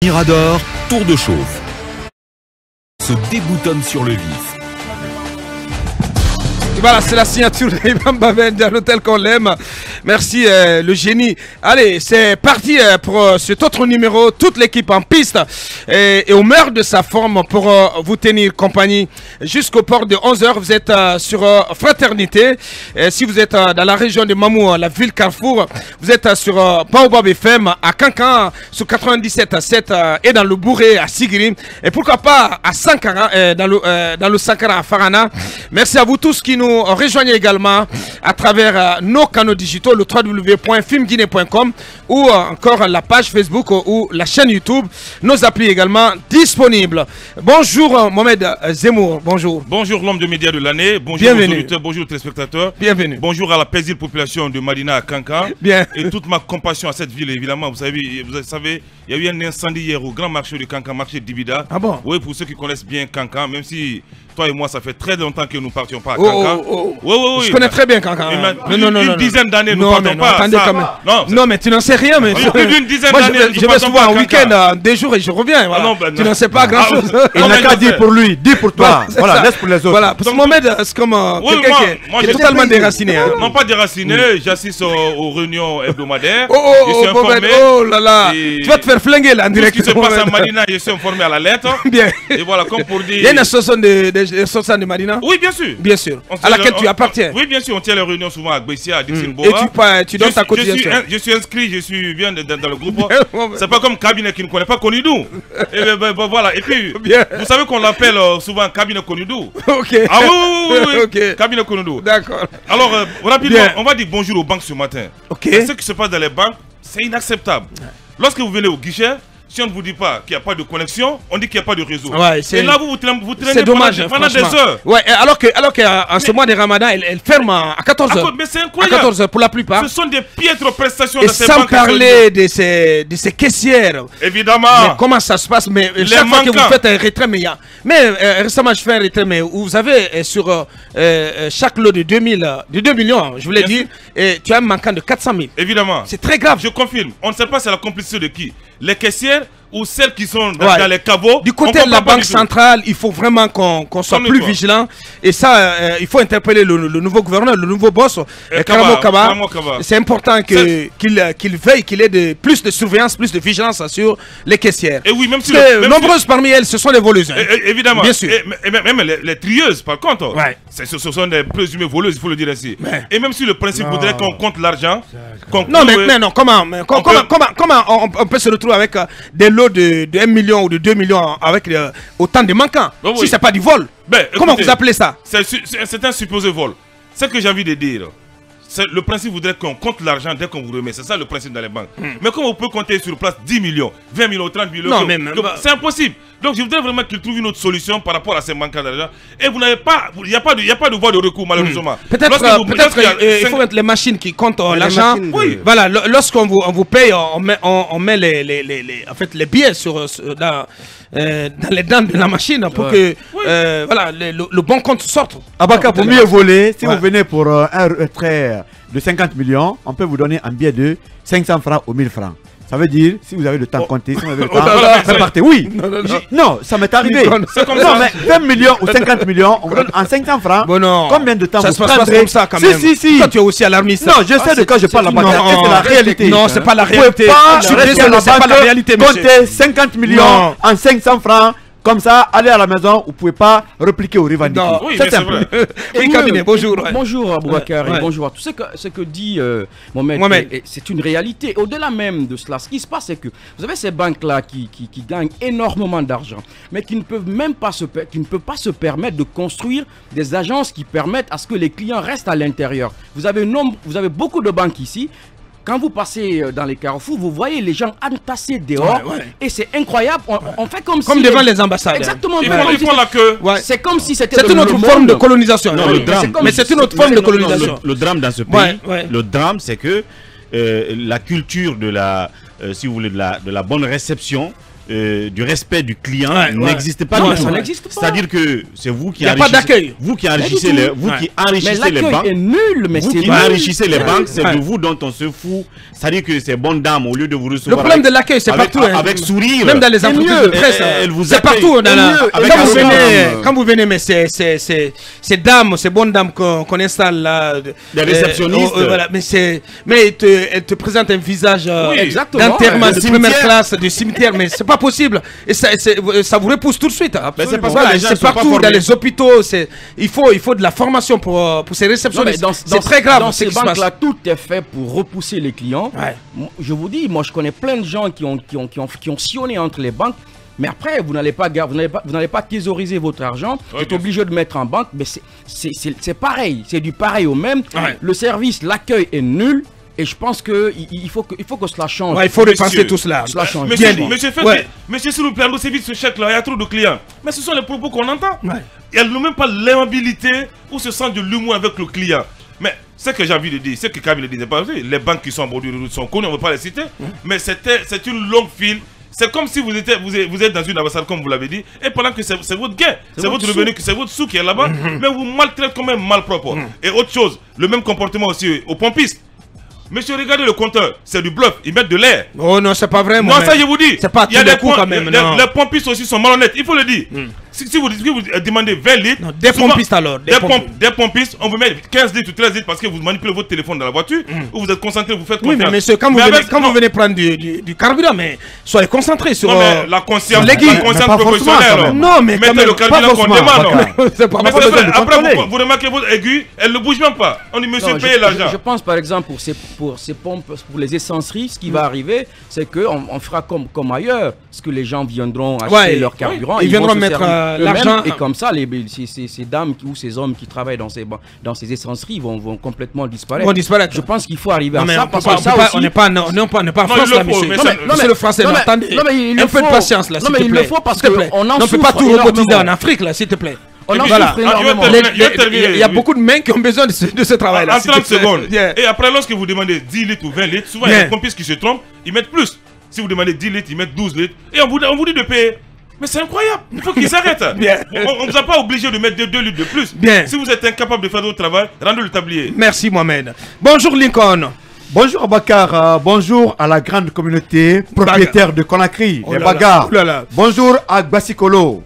Mirador, tour de chauffe. Se déboutonne sur le vif. Voilà, c'est la signature d'Imam Baben de l'hôtel qu'on l'aime. Merci le génie. Allez, c'est parti pour cet autre numéro. Toute l'équipe en piste et au meilleur de sa forme pour vous tenir compagnie jusqu'au port de 11 h. Vous êtes sur Fraternité. Si vous êtes dans la région de Mamou, la ville Carrefour, vous êtes sur Baobab FM à Kankan sur 97.7 et dans le Bourré à Sigiri. Et pourquoi pas à Sankara, dans le Sankara à Farana. Merci à vous tous qui nous rejoignez également à travers nos canaux digitaux, le www.filmguinée.com ou encore la page Facebook ou la chaîne YouTube. Nos applis également disponibles. Bonjour Mohamed Zemmour, bonjour. Bonjour l'homme de médias de l'année, bonjour Bienvenue. aux auditeurs, bonjour aux téléspectateurs. Bienvenue. Bonjour à la paisible population de Madina à Kankan. Bien. Et toute ma compassion à cette ville, évidemment. Vous savez, il y a eu un incendie hier au grand marché de Kankan, marché Dibida. Ah bon? Oui, pour ceux qui connaissent bien Kankan, même si toi et moi, ça fait très longtemps que nous ne partions pas à Kankan. Oui. Je connais très bien Kankan. Une dizaine d'années, nous ne partons pas. Attendez quand même. Non, mais tu n'en sais rien. Mais plus d'une dizaine moi, d'années, je vais souvent en week-end, des jours et je reviens. Voilà. Tu n'en sais pas grand-chose. Il n'a qu'à dire pour lui, dis pour toi. Voilà, laisse pour les autres. Voilà, parce que Mohamed, c'est comme quelqu'un qui est totalement déraciné. Non, pas déraciné, j'assiste aux réunions hebdomadaires. Je suis informé. Oh là là, tu vas te faire flinguer là en direct. Ce qui se passe à Madina, je suis informé à la lettre. Bien. Et voilà, comme pour dire. Il y a une association de Madina? Oui, bien sûr. Bien sûr. À laquelle tu appartiens? Oui, bien sûr, on tient les réunions souvent à Gbessia, à Dixine-Boa. Et tu donnes ta cotisation? Je suis inscrit, je suis bien dans le groupe. C'est pas comme cabinet qui ne connaît pas Konidou. Et voilà. Et puis, vous savez qu'on l'appelle souvent cabinet Konidou. Ok. Ah oui. Ok. Cabinet Konidou. D'accord. Alors, rapidement, on va dire bonjour aux banques ce matin. Ok. Ce qui se passe dans les banques, c'est inacceptable. Lorsque vous venez au guichet, si on ne vous dit pas qu'il n'y a pas de connexion, on dit qu'il n'y a pas de réseau. Ouais, et là, vous traînez c'est dommage, pendant des heures. Ouais, alors qu'en ce mois de Ramadan, elle ferme à 14 h. Mais c'est incroyable. À 14 h pour la plupart. Ce sont des piètres prestations et de ces sans banques. parler de ces caissières. Évidemment. Mais comment ça se passe? Mais chaque fois que vous faites un retrait, mais récemment, je fais un retrait, mais vous avez sur chaque lot de 2 millions, je voulais dire, et tu as un manquant de 400 000. Évidemment. C'est très grave. Je confirme. On ne sait pas c'est la complicité de qui. Les caissières ou celles qui sont dans les caveaux. Du côté de la banque centrale, il faut vraiment qu'on soit plus vigilant. Et ça, il faut interpeller le nouveau gouverneur, le nouveau boss, Karamo Kaba. C'est important qu'il veille, qu'il ait plus de surveillance, plus de vigilance sur les caissières. Et oui, même si nombreuses parmi elles, ce sont les voleuses. Évidemment. Bien sûr. Et même les trieuses, par contre, ce sont des présumées voleuses, il faut le dire ainsi. Et même si le principe voudrait qu'on compte l'argent. Non, comment on peut se retrouver avec des lots de 1 million ou de 2 millions avec autant de manquants? Si ce n'est pas du vol, comment vous appelez ça? C'est un supposé vol. Ce que j'ai envie de dire, le principe voudrait qu'on compte l'argent dès qu'on vous remet. C'est ça le principe dans les banques. Mais comment on peut compter sur place 10 millions, 20 millions, 30 millions? Non, c'est impossible. Donc je voudrais vraiment qu'il trouve une autre solution par rapport à ces manquants d'argent. Et vous n'avez pas, il n'y a pas de voie de recours malheureusement. Peut-être il faut mettre les machines qui comptent l'argent. Oui. Voilà, lorsqu'on vous paye, on met les billets dans les dents de la machine pour que voilà, le bon compte sorte. Abaka, pour mieux voler, si vous venez pour un retrait de 50 millions, on peut vous donner un billet de 500 francs ou 1000 francs. Ça veut dire, si vous avez le temps de compter, si vous avez le temps, repartez. Oui. Non, ça m'est arrivé. Non, mais 20 millions ou 50 millions, on vous donne en 500 francs. Bon, non. Combien de temps ça vous se passe pas comme ça quand même. Si. Toi, tu es aussi alarmiste. Non, je sais de quoi je parle là-bas. C'est la réalité. Non, c'est pas la réalité. Je suis désolé, c'est pas la réalité. Comptez 50 millions en 500 francs. Comme ça, allez à la maison, vous ne pouvez pas répliquer ou revendiquer. Oui, c'est simple. Oui, cabinet, bonjour. Bonjour Aboubacar et bonjour à tous. Ce que dit Mohamed, c'est une réalité. Au-delà même de cela, ce qui se passe, c'est que vous avez ces banques-là qui gagnent énormément d'argent, mais qui ne peuvent même pas se permettre de construire des agences qui permettent à ce que les clients restent à l'intérieur. Vous avez beaucoup de banques ici. Quand vous passez dans les carrefours, vous voyez les gens entassés dehors et c'est incroyable. On fait comme si devant les ambassades. Exactement. Ils font la queue. C'est comme si c'était une autre forme de colonisation. Non, le drame. Mais c'est une autre forme de colonisation. Le drame dans ce pays, le drame, c'est que la culture de la, si vous voulez, de la bonne réception du respect du client n'existe pas non, du tout. Ça n'existe pas. C'est-à-dire que c'est vous qui enrichissez enrichissez les banques. Est nul, mais vous qui enrichissez les banques, c'est de vous dont on se fout. C'est-à-dire que ces bonnes dames, au lieu de vous recevoir. Le problème de l'accueil, c'est partout. Avec sourire. Même dans les entreprises de presse, c'est partout. Quand vous venez, mais ces dames, ces bonnes dames qu'on installe là. Des réceptionnistes. Voilà, mais elles te présentent un visage d'enterrement de première classe, du cimetière, mais c'est pas possible. Et ça vous repousse tout de suite. C'est partout, dans les hôpitaux. Il faut de la formation pour ces réceptionnistes. C'est très grave. Dans ces banques-là, tout est fait pour repousser les clients. Je vous dis, moi je connais plein de gens qui ont sillonné entre les banques. Mais après, vous n'allez pas thésauriser votre argent. Vous êtes obligé de mettre en banque. Mais c'est pareil. C'est du pareil au même. Le service, l'accueil est nul. Et je pense qu'il faut que cela change. Il faut repenser tout cela. Monsieur, s'il vous plaît, c'est vite ce chèque-là. Il y a trop de clients. Mais ce sont les propos qu'on entend. Il n'y a même pas l'aimabilité ou ce sens de l'humour avec le client. Mais ce que j'ai envie de dire, c'est que Camille ne disait pas, les banques qui sont en bord de route sont connues, on ne va pas les citer. Mais c'est une longue file. C'est comme si vous êtes dans une ambassade, comme vous l'avez dit, et pendant que c'est votre gain, c'est votre revenu, c'est votre sou qui est là-bas, mais vous maltraitez comme un malpropre. Et autre chose, le même comportement aussi aux pompistes. Monsieur, regardez le compteur, c'est du bluff, ils mettent de l'air. Oh non, c'est pas vrai. Non, ça je vous dis. C'est pas tous les coups quand même. Les pompistes aussi sont malhonnêtes, il faut le dire. Si vous demandez 20 litres, non, des pompistes alors. Des pompistes, on vous met 15 litres ou 13 litres parce que vous manipulez votre téléphone dans la voiture, ou vous êtes concentré, vous faites confiance. Oui, mais monsieur, quand vous venez prendre du carburant, mais soyez concentré sur la conscience professionnelle. Non, mais mettez le carburant qu'on demande. C'est pas après, vous remarquez votre aiguille, elle ne bouge même pas. On dit, monsieur, payez l'argent. Je pense par exemple pour ces pompes, pour les essenceries, ce qui va arriver, c'est qu'on fera comme ailleurs. Parce que les gens viendront acheter leur carburant. Ils viendront mettre l'argent. Et comme ça, ces dames ou ces hommes qui travaillent dans ces essenceries vont complètement disparaître. Je pense qu'il faut arriver à ça. On n'est pas en France là, monsieur. Monsieur le français, attendez. Un peu de patience là, s'il te plaît. Il le faut parce qu'on en souffre. On ne peut pas tout robotiser en Afrique là, s'il te plaît. Il y a beaucoup de mains qui ont besoin de ce travail-là. En 30 secondes. Et après, lorsque vous demandez 10 litres ou 20 litres, souvent il y a des pompistes qui se trompent, ils mettent plus. Si vous demandez 10 litres, ils mettent 12 litres. Et on vous dit de payer. Mais c'est incroyable. Il faut qu'ils s'arrêtent. On ne vous a pas obligé de mettre 2 litres de plus. Si vous êtes incapable de faire votre travail, rendez le tablier. Merci Mohamed. Bonjour Lincoln. Bonjour Abakar, bonjour à la grande communauté propriétaire de Conakry, les Bagarres. Bonjour à Basikolo.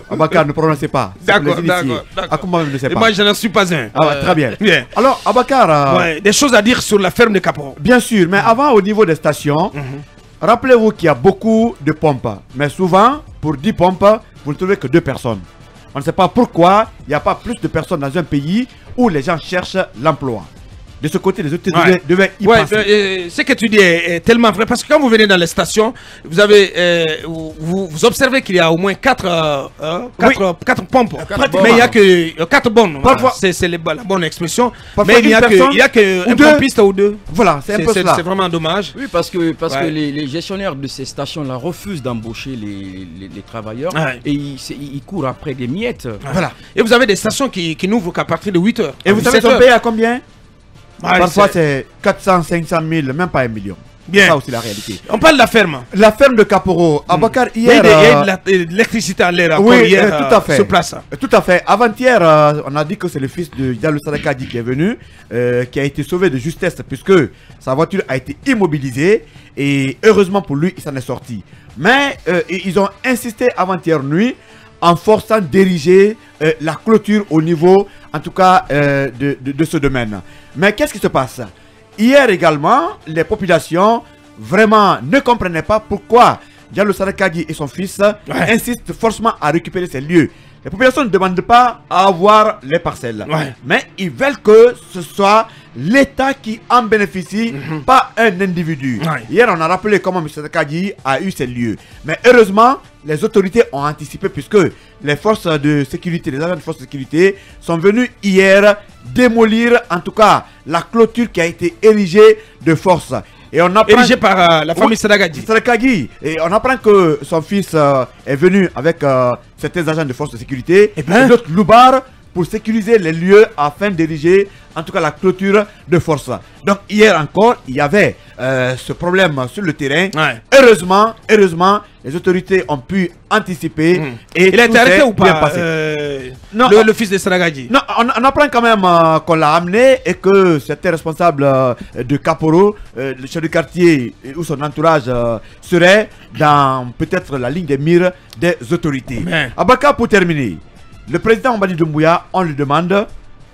Abakar, ne prononcez pas. D'accord. Et moi, je n'en suis pas un. Très bien. Alors, Abakar, des choses à dire sur la ferme de Caporo. Bien sûr, mais avant, au niveau des stations, rappelez-vous qu'il y a beaucoup de pompes. Mais souvent, pour 10 pompes, vous ne trouvez que 2 personnes. On ne sait pas pourquoi il n'y a pas plus de personnes dans un pays où les gens cherchent l'emploi. De ce côté, les autorités devaient y penser. Ce que tu dis est tellement vrai parce que quand vous venez dans les stations, vous observez qu'il y a au moins 4 pompes. Mais il n'y a que 4 bonnes. C'est la bonne expression. Mais il n'y a qu'un pompiste ou 2. Voilà, c'est un peu ça. C'est vraiment dommage. Oui, parce que les gestionnaires de ces stations-là refusent d'embaucher les travailleurs et ils courent après des miettes. Voilà. Et vous avez des stations qui n'ouvrent qu'à partir de 8 heures. Et vous savez, ils sont payés à combien? Parfois c'est 400, 500 000, même pas 1 million. C'est ça aussi la réalité. On parle de la ferme. La ferme de Caporo. Abakar, hier... Il y a de l'électricité à l'air. Oui, tout à fait. Sur place. Tout à fait. Avant-hier, on a dit que c'est le fils de Diallo Sadakadi qui est venu, qui a été sauvé de justesse puisque sa voiture a été immobilisée. Et heureusement pour lui, il s'en est sorti. Mais ils ont insisté avant-hier nuit en forçant d'ériger la clôture au niveau, en tout cas, de ce domaine. Mais qu'est-ce qui se passe? Hier également, les populations vraiment ne comprenaient pas pourquoi Diallo Sadakadi et son fils insistent forcément à récupérer ces lieux. Les populations ne demandent pas à avoir les parcelles, mais ils veulent que ce soit l'État qui en bénéficie, pas un individu. Hier, on a rappelé comment M. Sadakadi a eu ces lieux. Mais heureusement, les autorités ont anticipé puisque les forces de sécurité, les agents de force de sécurité sont venus hier démolir en tout cas la clôture qui a été érigée de force. Et on apprend... Érigée par la famille Sadakadi. Et on apprend que son fils est venu avec certains agents de force de sécurité et d'autres loubards pour sécuriser les lieux afin d'ériger en tout cas la clôture de force. Donc hier encore, il y avait ce problème sur le terrain. Ouais. Heureusement, les autorités ont pu anticiper. Et il a été arrêté ou pas non, le fils de Saragadji? Non, on apprend quand même qu'on l'a amené et que c'était responsable de Kaporo, le chef du quartier ou son entourage serait dans peut-être la ligne des mires des autorités. Abaka, pour terminer, le président Mbadi Doumbouya, on lui demande,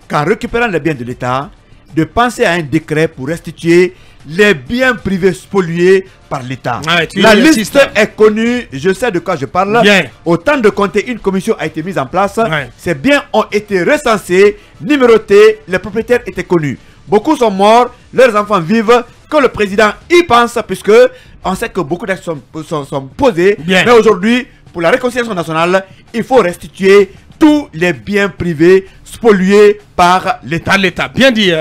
qu'en récupérant les biens de l'État, de penser à un décret pour restituer les biens privés spoliés par l'État. La liste est connue, je sais de quoi je parle. Au temps de compter, une commission a été mise en place. Ces biens ont été recensés, numérotés, les propriétaires étaient connus. Beaucoup sont morts, leurs enfants vivent, que le président y pense, puisque on sait que beaucoup d'actes sont posés. Mais aujourd'hui, pour la réconciliation nationale, il faut restituer tous les biens privés spoliés par l'État. Bien dit,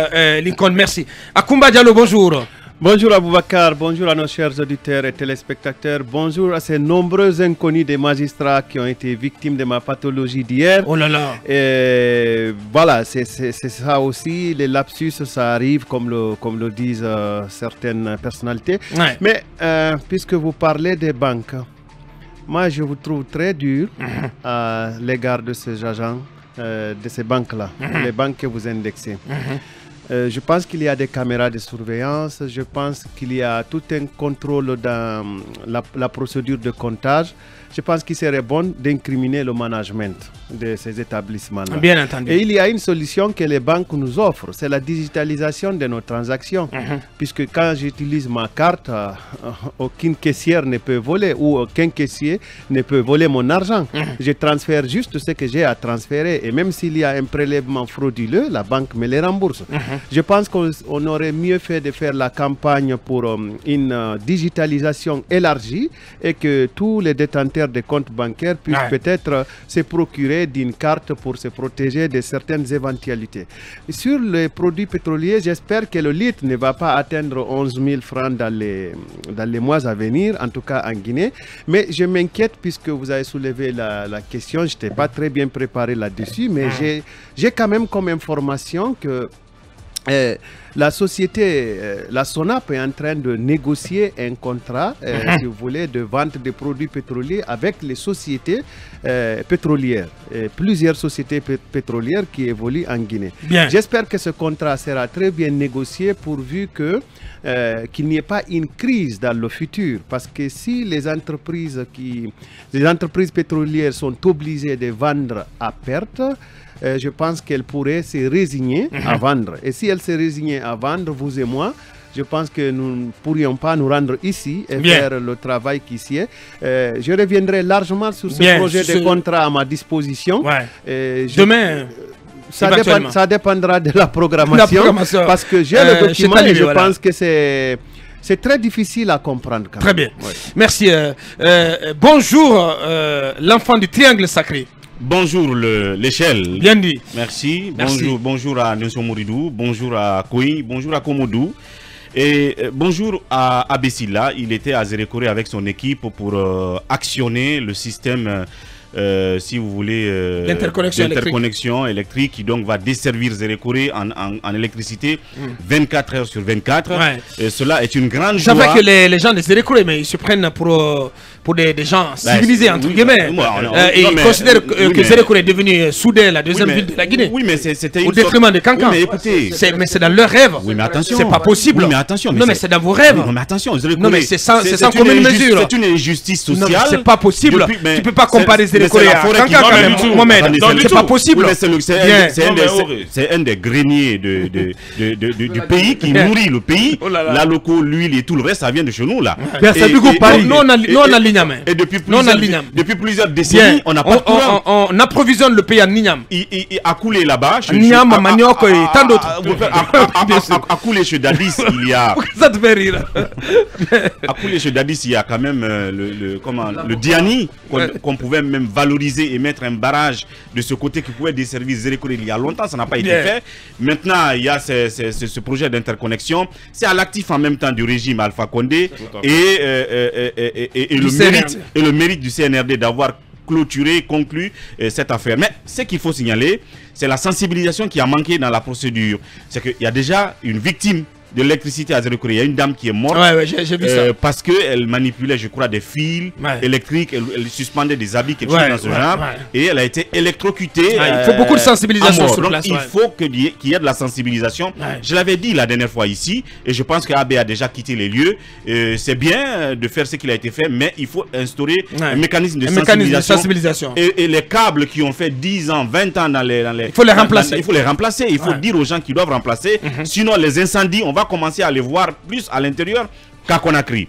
Lincoln, merci. Akumba Diallo, bonjour. Bonjour Aboubakar, bonjour à nos chers auditeurs et téléspectateurs, bonjour à ces nombreux inconnus des magistrats qui ont été victimes de ma pathologie d'hier. Oh là là. Et voilà, c'est ça aussi, les lapsus, ça arrive comme le disent certaines personnalités. Mais puisque vous parlez des banques, moi je vous trouve très dur à l'égard de ces agents, de ces banques-là, les banques que vous indexez. Je pense qu'il y a des caméras de surveillance, je pense qu'il y a tout un contrôle dans la procédure de comptage. Je pense qu'il serait bon d'incriminer le management de ces établissements-là. Bien entendu. Et il y a une solution que les banques nous offrent, c'est la digitalisation de nos transactions. Puisque quand j'utilise ma carte, aucune caissière ne peut voler ou aucun caissier ne peut voler mon argent. Je transfère juste ce que j'ai à transférer. Et même s'il y a un prélèvement frauduleux, la banque me les rembourse. Je pense qu'on aurait mieux fait de faire la campagne pour une digitalisation élargie et que tous les détenteurs des comptes bancaires puissent peut-être se procurer d'une carte pour se protéger de certaines éventualités. Sur les produits pétroliers, j'espère que le litre ne va pas atteindre 11 000 francs dans les mois à venir, en tout cas en Guinée. Mais je m'inquiète puisque vous avez soulevé la question, je n'étais pas très bien préparé là-dessus, mais j'ai quand même comme information que la société, la SONAP est en train de négocier un contrat, si vous voulez, de vente de produits pétroliers avec les sociétés pétrolières, plusieurs sociétés pétrolières qui évoluent en Guinée. J'espère que ce contrat sera très bien négocié pourvu qu'il n'y ait pas une crise dans le futur, parce que si les entreprises pétrolières sont obligées de vendre à perte, je pense qu'elle pourrait se résigner à vendre. Et si elle se résignait à vendre, vous et moi, je pense que nous ne pourrions pas nous rendre ici et faire le travail qui s'y est. Je reviendrai largement sur ce projet de contrat à ma disposition. Demain ça dépendra de la programmation. Parce que j'ai le document et je pense que c'est très difficile à comprendre. Quand très bien. Merci. Bonjour, l'enfant du triangle sacré. Bonjour l'échelle. Bien dit. Merci. Bonjour à Nelson Mouridou, bonjour à Koui, bonjour à Komodou. Et bonjour à Abessila. Il était à Zérékoré avec son équipe pour actionner le système, si vous voulez, d'interconnexion électrique qui donc va desservir Zérékoré en électricité 24 heures sur 24. Et cela est une grande joie. Je savais que les gens de Zérékoré, mais ils se prennent pour des gens civilisés, entre guillemets. Et ils considèrent que Zérékoré est devenu soudain la deuxième ville de la Guinée. Oui, mais c'était au détriment de Kankan. Oui, mais écoutez, c'est dans leurs rêves. Oui, mais attention. C'est pas possible. Oui, mais attention. Non, mais c'est dans vos rêves. Non, mais attention. Non, mais c'est sans commune mesure. C'est une injustice sociale. Non, c'est pas possible. Tu peux pas comparer Zérékoré à Kankan quand même, Mohamed. C'est pas possible. C'est un des greniers du pays qui nourrit le pays. La loco, l'huile et tout le reste, ça vient de chez nous, là. Nous, on a l'igname. Et depuis plusieurs décennies, on n'a pas on approvisionne le pays en igname. Il a coulé là-bas. Igname, manioc et tant d'autres. A coulé chez Dadis, il y a. Ça te fait rire. A coulé chez Dadis, il y a quand même le Diani qu'on pouvait même valoriser et mettre un barrage de ce côté qui pouvait desservir Zérékoré il y a longtemps. Ça n'a pas été fait. Maintenant, il y a ce projet d'interconnexion. C'est à l'actif en même temps du régime Alpha Condé et le mérite du CNRD d'avoir clôturé, conclu cette affaire. Mais ce qu'il faut signaler, c'est la sensibilisation qui a manqué dans la procédure. C'est qu'il y a déjà une victime de l'électricité à Zéro Corée. Il y a une dame qui est morte j'ai vu ça. parce qu'elle manipulait, je crois, des fils électriques, elle suspendait des habits, quelque chose dans ce genre, et elle a été électrocutée. Il faut beaucoup de sensibilisation sur donc, place. Il faut qu'il y ait de la sensibilisation. Je l'avais dit la dernière fois ici, et je pense qu'AB a déjà quitté les lieux. C'est bien de faire ce qu'il a été fait, mais il faut instaurer un mécanisme de sensibilisation. Et les câbles qui ont fait 10 ans, 20 ans dans les... Il faut les remplacer. Il faut les remplacer. Il faut dire aux gens qui doivent remplacer. Sinon, les incendies, on va commencer à les voir plus à l'intérieur qu'à Conakry.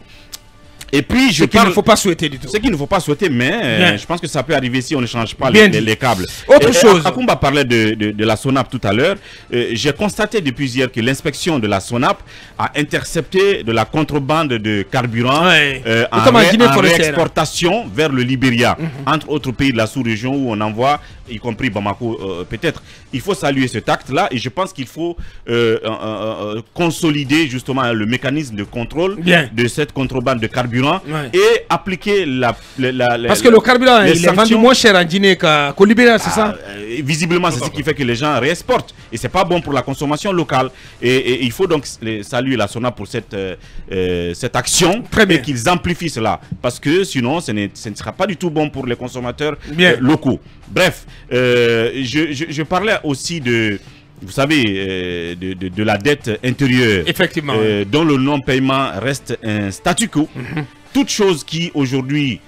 Et puis, ce qu'il ne faut pas souhaiter du tout. Ce qu'il ne faut pas souhaiter, mais je pense que ça peut arriver si on ne change pas les câbles. Autre chose. Akumba parlait de la SONAP tout à l'heure. J'ai constaté depuis hier que l'inspection de la SONAP a intercepté de la contrebande de carburant en réexportation vers le Libéria, entre autres pays de la sous-région où on envoie, y compris Bamako peut-être. Il faut saluer cet acte-là et je pense qu'il faut consolider justement le mécanisme de contrôle de cette contrebande de carburant et appliquer parce que le carburant il est vendu moins cher en Guinée qu'au Libéria, c'est ça? Visiblement, c'est ce qui fait que les gens réexportent et c'est pas bon pour la consommation locale. Et il faut donc saluer la SONAP pour cette action et qu'ils amplifient cela parce que sinon ce ne sera pas du tout bon pour les consommateurs locaux. Bref, je parlais aussi de... Vous savez, de la dette intérieure, effectivement, dont le non-paiement reste un statu quo. Toute chose qui aujourd'hui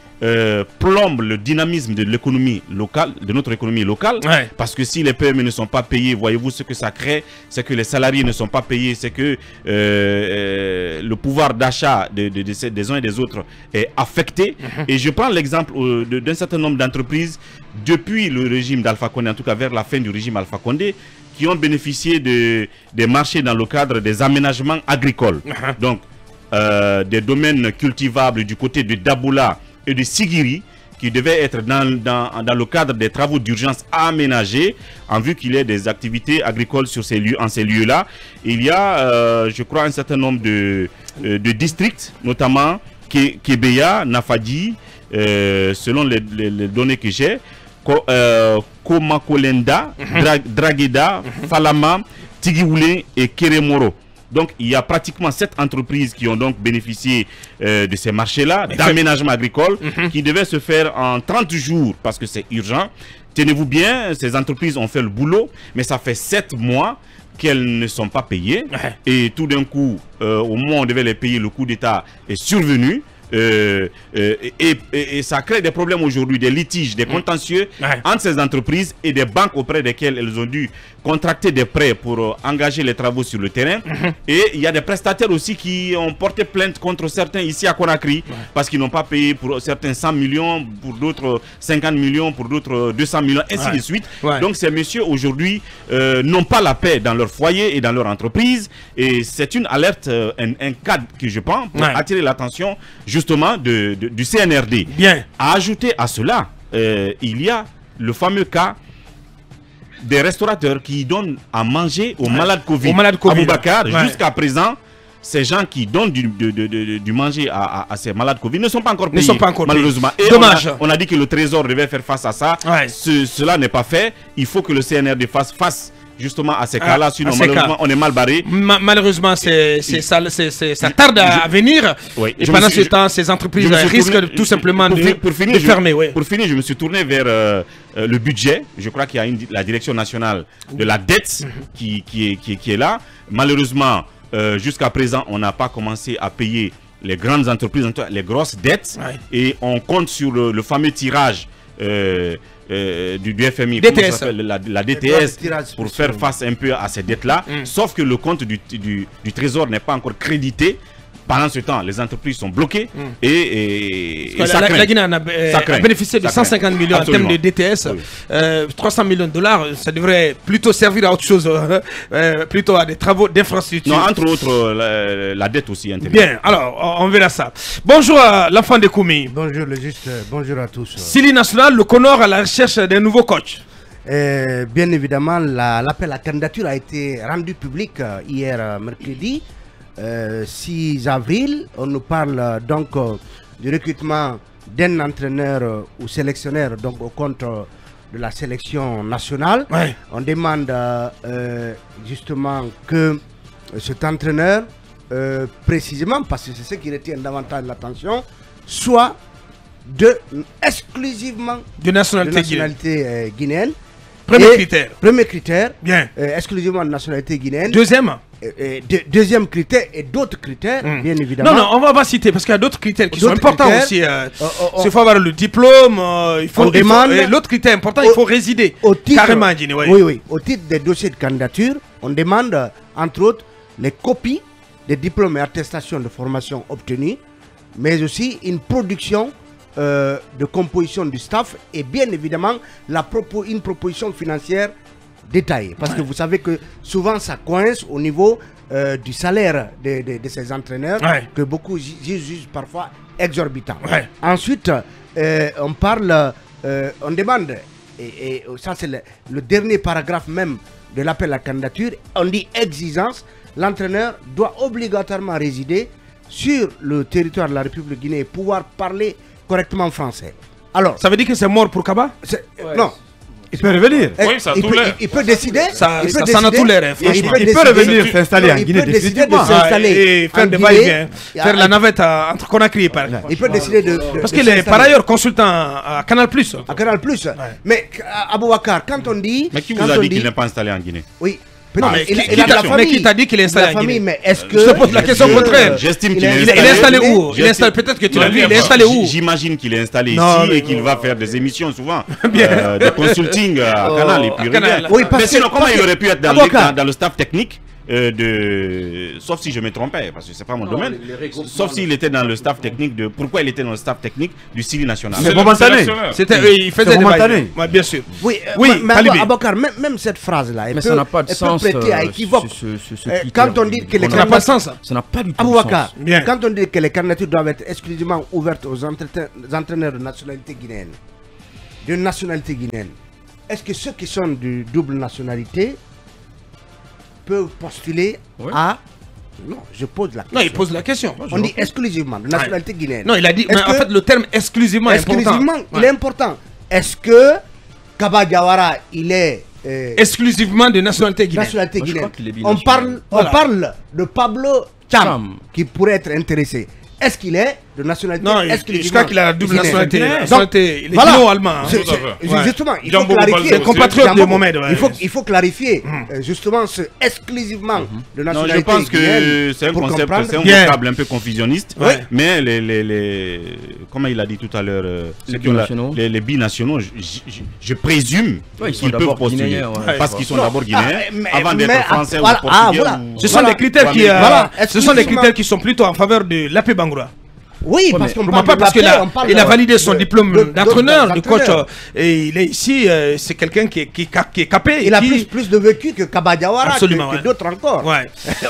plombe le dynamisme de l'économie locale, de notre économie locale, parce que si les PME ne sont pas payés, voyez-vous ce que ça crée, c'est que les salariés ne sont pas payés, c'est que le pouvoir d'achat des uns et des autres est affecté. Et je prends l'exemple d'un certain nombre d'entreprises depuis le régime d'Alpha Condé, en tout cas vers la fin du régime Alpha Condé, qui ont bénéficié des marchés dans le cadre des aménagements agricoles. Donc, des domaines cultivables du côté de Daboula et de Sigiri, qui devaient être dans le cadre des travaux d'urgence aménagés, en vue qu'il y ait des activités agricoles sur en ces lieux-là. Il y a, je crois, un certain nombre de districts, notamment Kébeya, Nafadi, selon les données que j'ai, Komakolenda, Dragueda, Falama, Tigioulé et Keremoro. Donc il y a pratiquement 7 entreprises qui ont donc bénéficié de ces marchés-là, d'aménagement agricole, qui devaient se faire en 30 jours parce que c'est urgent. Tenez-vous bien, ces entreprises ont fait le boulot, mais ça fait 7 mois qu'elles ne sont pas payées. Et tout d'un coup, au moment où on devait les payer, le coup d'État est survenu. Et ça crée des problèmes aujourd'hui, des litiges, des contentieux entre ces entreprises et des banques auprès desquelles elles ont dû contracter des prêts pour engager les travaux sur le terrain. Et il y a des prestataires aussi qui ont porté plainte contre certains ici à Conakry parce qu'ils n'ont pas payé pour certains 100 millions, pour d'autres 50 millions, pour d'autres 200 millions, ainsi de suite. Donc ces messieurs aujourd'hui n'ont pas la paix dans leur foyer et dans leur entreprise. Et c'est une alerte, un cadre que je prends pour attirer l'attention justement du CNRD. À ajouter à cela, il y a le fameux cas des restaurateurs qui donnent à manger aux malades Covid. Aboubacar, jusqu'à présent, ces gens qui donnent du manger à ces malades Covid ne sont pas encore payés, malheureusement. Et dommage. On a dit que le Trésor devait faire face à ça. Cela n'est pas fait. Il faut que le CNRD fasse face justement à ces cas-là, sinon malheureusement on est mal barré. Malheureusement ça tarde à venir. Et pendant ce temps, ces entreprises risquent tout simplement de fermer. Pour finir, je me suis tourné vers le budget. Je crois qu'il y a la direction nationale de la dette qui est là. Malheureusement, jusqu'à présent, on n'a pas commencé à payer les grandes entreprises, les grosses dettes. Et on compte sur le fameux tirage du FMI, DTS. La DTS, pour faire face un peu à ces dettes-là. Sauf que le compte du Trésor n'est pas encore crédité. Pendant ce temps, les entreprises sont bloquées et la Guinée a bénéficié de 150 millions en termes de DTS, 300 millions de dollars. Ça devrait plutôt servir à autre chose, plutôt à des travaux d'infrastructure. Non, entre autres, la dette aussi. Bien, alors on verra ça. Bonjour à l'enfant de Koumi. Bonjour le juste, bonjour à tous. Sili National, le Conor à la recherche d'un nouveau coach. Bien évidemment, l'appel à candidature a été rendu public hier mercredi. 6 avril, on nous parle donc du recrutement d'un entraîneur ou sélectionneur donc au compte de la sélection nationale. On demande justement que cet entraîneur, précisément parce que c'est ce qui retient davantage l'attention, soit exclusivement de nationalité guinéenne. Premier critère. Premier critère. Bien. Exclusivement de nationalité guinéenne. Deuxième. Deuxième critère et d'autres critères, bien évidemment. Non, on va citer parce qu'il y a d'autres critères qui sont importants aussi. Il faut avoir le diplôme. L'autre critère important, il faut résider carrément en Guinée. Oui. Au titre des dossiers de candidature, on demande entre autres les copies des diplômes et attestations de formation obtenus, mais aussi une production de composition du staff et bien évidemment une proposition financière détaillée. Parce que vous savez que souvent ça coince au niveau du salaire de ces entraîneurs que beaucoup jugent parfois exorbitant. Ensuite, on demande, et ça c'est le dernier paragraphe même de l'appel à candidature, on dit exigence, l'entraîneur doit obligatoirement résider sur le territoire de la République de Guinée et pouvoir parler correctement français. Alors, ça veut dire que c'est mort pour Kaba? Non. Il peut revenir. Oui, ça a tout l'air. Il peut décider. Ça a tout l'air, franchement. Il peut revenir s'installer en Guinée définitivement. Et faire des va-et-vient. Faire la navette entre Conakry et Paris. Il peut décider de. Parce qu'il est par ailleurs consultant à Canal+. À Canal+. Mais Aboubacar, quand on dit. Mais qui vous a dit qu'il n'est pas installé en Guinée? Oui. Non, mais qui t'a dit qu'il est installé en Guinée? Mais est-ce que... Je te pose la question contraire. J'estime qu'il est installé où? Peut-être que tu l'as vu, il est installé où? J'imagine qu'il est installé ici et qu'il va faire des émissions souvent. De consulting à Canal et puis mais sinon, comment il aurait pu être dans le staff technique sauf si je me trompais, parce que c'est pas mon domaine. Sauf s'il était dans le staff technique de. Pourquoi il était dans le staff technique du Sili national? C'est momentané. Il faisait des momentané. Bien sûr. Oui, mais Aboubacar, même cette phrase-là, mais ça n'a pas de sens. Prêter à équivoque. Quand on dit que les candidatures. Ça n'a pas du tout de sens. Quand on dit que les candidatures doivent être exclusivement ouvertes aux entraîneurs de nationalité guinéenne, est-ce que ceux qui sont de double nationalité peuvent postuler à... Non, je pose la question. Non, il pose la question. On dit exclusivement de nationalité guinéenne. Non, il a dit... Mais en fait, le terme exclusivement est important. Il est important. Est-ce que Kaba Diawara, il est... exclusivement de nationalité guinéenne. On parle de Pablo Cham qui pourrait être intéressé. Est-ce qu'il est de nationalité? Non, je crois qu'il a la double nationalité. Il est guinéo-allemand. Justement, il faut clarifier. C'est compatriote de Mohamed. Il faut clarifier justement ce exclusivement de nationalité. Je pense que c'est un concept, c'est un vocable un peu confusionniste. Mais comment il a dit tout à l'heure, les binationaux, je présume qu'ils peuvent postuler parce qu'ils sont d'abord guinéens avant d'être français ou portugais. Ce sont des critères qui sont plutôt en faveur de l'AP Bangoura. Oui, parce qu'on parle parce qu'il a validé son diplôme d'entraîneur, de coach, et il est ici, c'est quelqu'un qui est capé. Il a plus de vécu que Kaba Diawara, que d'autres encore.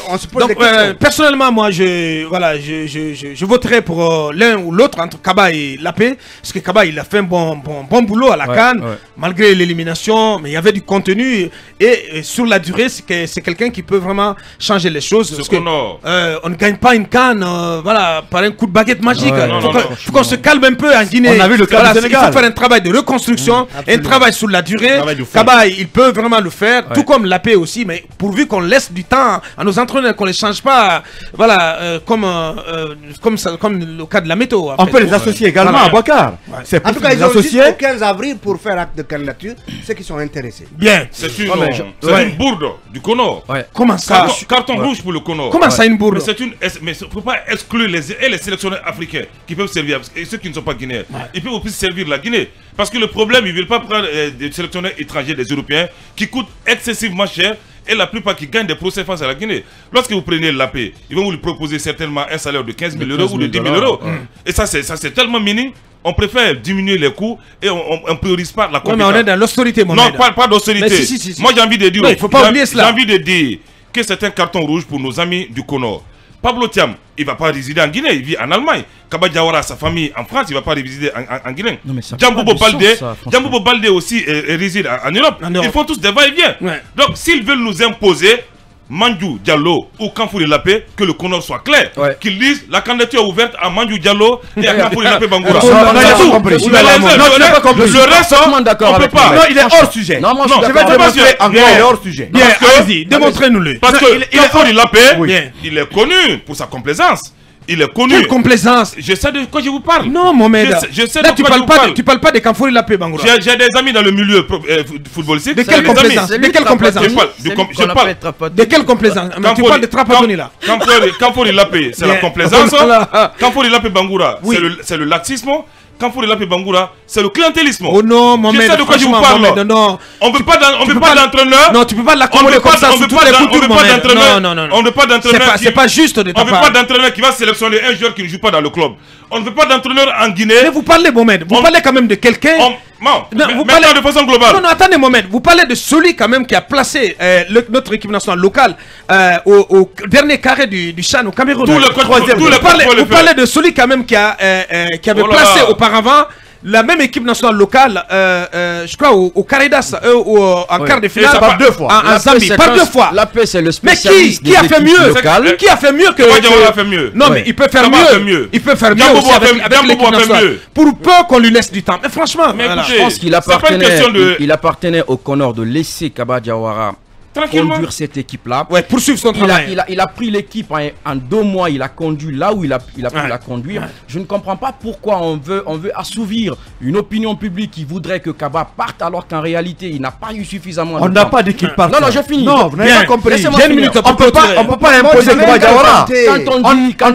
On se pose des questions. Personnellement, moi, je voterai pour l'un ou l'autre entre Kaba et Lapé, parce que Kaba, il a fait un bon boulot à la CAN, malgré l'élimination, mais il y avait du contenu, et sur la durée, c'est quelqu'un qui peut vraiment changer les choses. Parce qu'on ne gagne pas une CAN par un coup de baguette magique. Il faut qu'on se calme un peu en Guinée. On a vu le cas du Sénégal. Il faut faire un travail de reconstruction, un travail sur la durée. Kaba, il peut vraiment le faire, tout comme la paix aussi, mais pourvu qu'on laisse du temps à nos entraîneurs, qu'on ne les change pas, comme le cas de la météo. On peut les associer également à Bakar. En tout cas, ils ont jusqu'au 15 avril pour faire acte de candidature, ceux qui sont intéressés. Bien. C'est une bourde du Kono. Comment ça? Carton rouge pour le Kono. Comment ça, une bourde? Mais il ne faut pas exclure les sélectionneurs africains qui peuvent servir, et ceux qui ne sont pas guinéens. Ils peuvent aussi servir la Guinée. Parce que le problème, ils ne veulent pas prendre des sélectionneurs étrangers, des Européens, qui coûtent excessivement cher, et la plupart qui gagnent des procès face à la Guinée. Lorsque vous prenez l'AP, ils vont vous lui proposer certainement un salaire de 15 000 euros ou de 10 000 euros. Et ça, c'est tellement minime. On préfère diminuer les coûts et on ne priorise pas la compétence. Mais on est dans l'austérité, Non, pas d'austérité. Moi, j'ai envie de dire... Il ne faut pas oublier cela. J'ai envie de dire que c'est un carton rouge pour nos amis du Kono. Pablo Thiam, il ne va pas résider en Guinée, il vit en Allemagne. Kaba Diawara, sa famille en France, il ne va pas résider en Guinée. Djamboubo Baldé aussi réside en Europe. Ils font tous des va-et-vient. Donc, s'ils veulent nous imposer, Mandjou Diallo ou Kanfouri Lapé, que le Conor soit clair. Qu'ils disent la candidature est ouverte à Mandjou Diallo et à Kanfouri Lapé Bangoura. Le reste, on ne peut pas. Non, il est hors sujet. Non, moi je vais démontrer encore, il est hors sujet. Bien, allez-y, démontrez-nous-le. Parce que Kanfouri Lapé, il est connu pour sa complaisance. Il est connu. Quelle complaisance. Je sais de quoi je vous parle. Non, Mohamed. Je sais là, de quoi je vous parle. Tu parles pas de Kanfouri Lapé, Bangoura. J'ai des amis dans le milieu footballistique. De quelle complaisance? De quelle complaisance? Je parle. De quelle complaisance? Tu parles de Trapattoni là. Kanfouri Lapé, c'est la complaisance. Kanfouri Lapé Bangoura, c'est le laxisme. Kanfouri Lapé Bangoura, c'est le clientélisme. Oh non, Mohamed. Je sais de quoi je vous parle. Non. On ne peut pas d'entraîneur. Non, tu peux pas l'accommoder comme ça sur toutes les coutures, Mohamed. Non. On ne veut pas d'entraîneur. C'est pas juste de ta part. On ne veut pas d'entraîneur qui va sélectionner un joueur qui ne joue pas dans le club. On ne veut pas d'entraîneur en Guinée. Mais vous parlez, Mohamed. Vous parlez quand même de quelqu'un. Non, vous parlez de façon globale. Non, attendez, Mohamed. Vous parlez de celui quand même qui a placé notre équipe nationale locale au dernier carré du Chan au Cameroun. Vous parlez de celui quand même qui avait placé auparavant la même équipe nationale locale, je crois, au Caridas, en quart de finale, par 2 fois. En Zambie, par 2 fois. La paix, c'est le spécialiste. Mais qui a fait mieux? Qui a fait mieux que Kabadjawara a fait mieux. Non, mais il peut faire mieux. Il peut faire mieux aussi avec l'équipe nationale. Pour peu qu'on lui laisse du temps. Mais franchement, je pense qu'il appartenait au Conor de laisser Kabadjawara conduire cette équipe-là. Ouais, poursuivre son travail. Il a pris l'équipe en 2 mois, il a conduit là où il a pu la conduire. Je ne comprends pas pourquoi on veut assouvir une opinion publique qui voudrait que Kaba parte alors qu'en réalité il n'a pas eu suffisamment de temps. On n'a pas dit qu'il parte. Non, je finis. Non, vous n'avez pas compris. J'ai une minute. On ne peut pas imposer Kabadjawara. Quand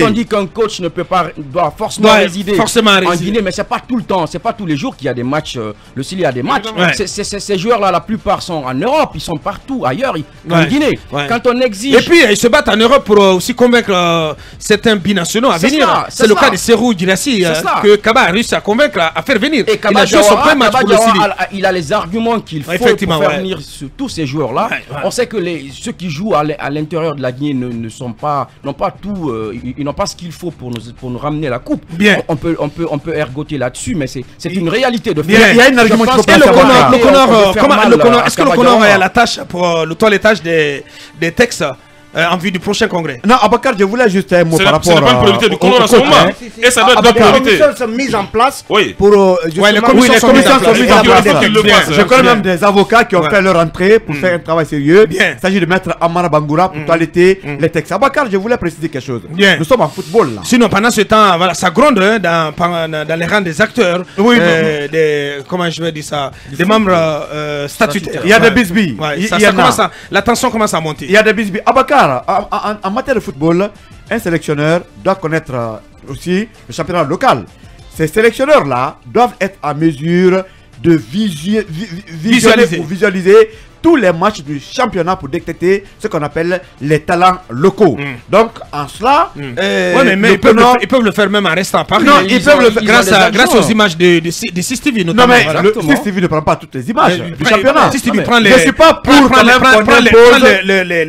on dit qu'un coach ne peut pas, doit forcément résider en Guinée, mais c'est pas tout le temps, c'est pas tous les jours qu'il y a des matchs. Le Chili a des matchs. Ces joueurs-là, la plupart sont en Europe. Ils sont partout ailleurs en Guinée. Quand on exige. Et puis ils se battent en Europe pour aussi convaincre certains binationaux à venir. C'est le cas de Serou Girassi que Kaba a réussi à convaincre à faire venir. Et il a joué son premier match pour le Chili. Il a les arguments qu'il faut pour faire venir tous ces joueurs-là. On sait que ceux qui jouent à l'intérieur de la Guinée n'ont pas tout, ils n'ont pas ce qu'il faut pour nous ramener la coupe. Bien. On peut ergoter là-dessus, mais c'est une réalité de fait. Il y a un argument qui peut Est-ce que le Conor a la tâche pour le toilettage des textes en vue du prochain congrès? Non, Abakar, je voulais juste un mot par rapport à... Ce n'est pas une priorité du Conor en ce moment. Et ça doit être notre priorité. Les commissions sont mises en place pour... les commissions sont mises en place. Je connais même des avocats qui ont fait leur entrée pour faire un travail sérieux. Il s'agit de mettre Amara Bangoura pour toiletter les textes. Abakar, je voulais préciser quelque chose. Nous sommes en football là. Sinon, pendant ce temps, voilà, ça gronde dans les rangs des acteurs. Comment je vais dire ça? Des membres statutaires. Il y a des bisbilles. La tension commence à monter. Il y a des bisbilles. Abakar, en matière de football, un sélectionneur doit connaître aussi le championnat local. Ces sélectionneurs-là doivent être en mesure de visualiser tous les matchs du championnat pour détecter ce qu'on appelle les talents locaux. Donc, en cela, ils peuvent le faire même en restant à Paris. Non, ils peuvent le faire grâce aux images de CCTV notamment. Non, mais CCTV ne prend pas toutes les images du championnat. CCTV prend les... Je ne suis pas pour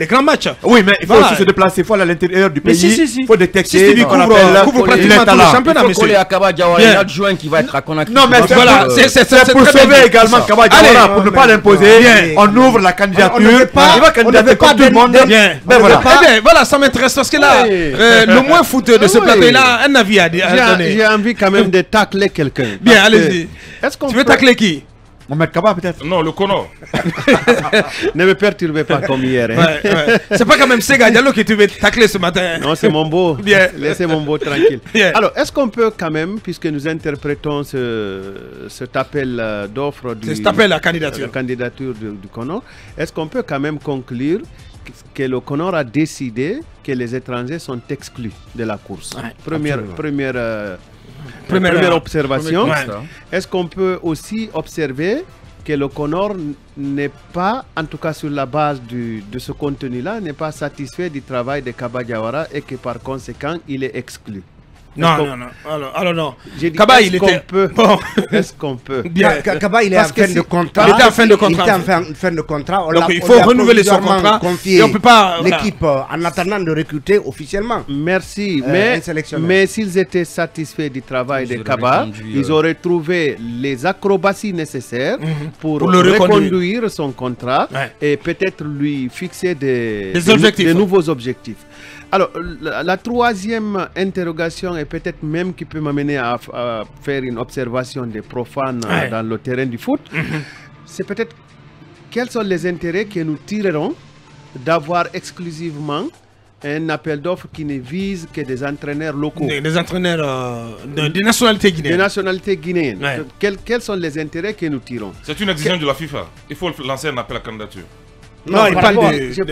les grands matchs. Oui, mais il faut aussi se déplacer. Il faut aller à l'intérieur du pays. Il faut détecter CCTV couvre pratiquement tout le championnat, monsieur. Il faut coller à Kabadjawara un adjoint qui va être à Conakry. Non, mais c'est pour sauver également Kabadjawara, pour ne pas l'imposer. On ouvre la candidature. Il va candidater comme tout le monde. Voilà, ça m'intéresse parce que là, le moins foot de ce plateau, il a un avis à donner. J'ai envie quand même de tacler quelqu'un. Bien, allez-y. Tu veux tacler qui? Mohamed Kaba peut-être? Non, le Conor. Ne me perturbez pas comme hier. C'est pas quand même Sega Diallo que tu veux tacler ce matin. Non, c'est mon beau. Bien. Laissez mon beau tranquille. Alors, est-ce qu'on peut quand même, puisque nous interprétons cet appel d'offre cet appel à candidature, du Conor, est-ce qu'on peut quand même conclure que le Conor a décidé que les étrangers sont exclus de la course? Première observation. Est-ce qu'on peut aussi observer que le Conor n'est pas, en tout cas sur la base de ce contenu-là, n'est pas satisfait du travail de Kabadjawara et que par conséquent, il est exclu? Non, non, non. Alors non. Kaba, il était... Bon. Est-ce qu'on peut Kaba, il est en fin de contrat. Il était en fin de contrat. Il était en fin de contrat. Donc il faut renouveler son contrat. Et on peut pas... L'équipe en attendant de recruter officiellement. Merci. Mais s'ils étaient satisfaits du travail de Kaba, ils auraient trouvé les acrobaties nécessaires pour reconduire son contrat et peut-être lui fixer des nouveaux objectifs. Alors, la troisième interrogation est peut-être même qui peut m'amener à faire une observation des profanes dans le terrain du foot. C'est peut-être quels sont les intérêts que nous tirerons d'avoir exclusivement un appel d'offres qui ne vise que des entraîneurs locaux. Des entraîneurs de nationalité guinéenne. De nationalité guinéenne. Quels sont les intérêts que nous tirons? C'est une exigence de la FIFA. Il faut lancer un appel à candidature. Non, il parle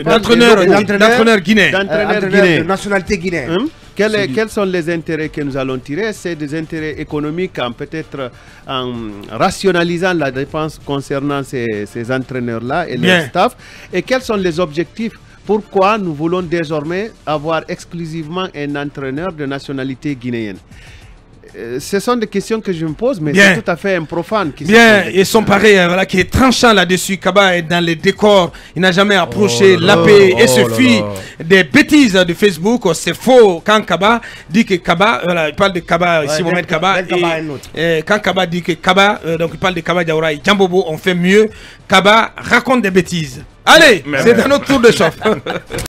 d'entraîneurs guinéens. D'entraîneurs de nationalité guinéenne. Quels sont les intérêts que nous allons tirer? C'est des intérêts économiques, peut-être en rationalisant la dépense concernant ces entraîneurs-là et leur staff. Et quels sont les objectifs? Pourquoi nous voulons désormais avoir exclusivement un entraîneur de nationalité guinéenne? Ce sont des questions que je me pose, mais c'est tout à fait un profane. Ils sont pareils, voilà, qui est tranchant là-dessus. Kaba est dans les décors, il n'a jamais approché l'AP et se fie des bêtises de Facebook. C'est faux quand Kaba dit que Kaba, voilà, il parle de Kaba, ici Mohamed Kaba, et quand Kaba dit que Kaba, donc il parle de Kaba Diawara et Djambobo, on fait mieux. Kaba raconte des bêtises. Allez, c'est un autre tour de chauffe.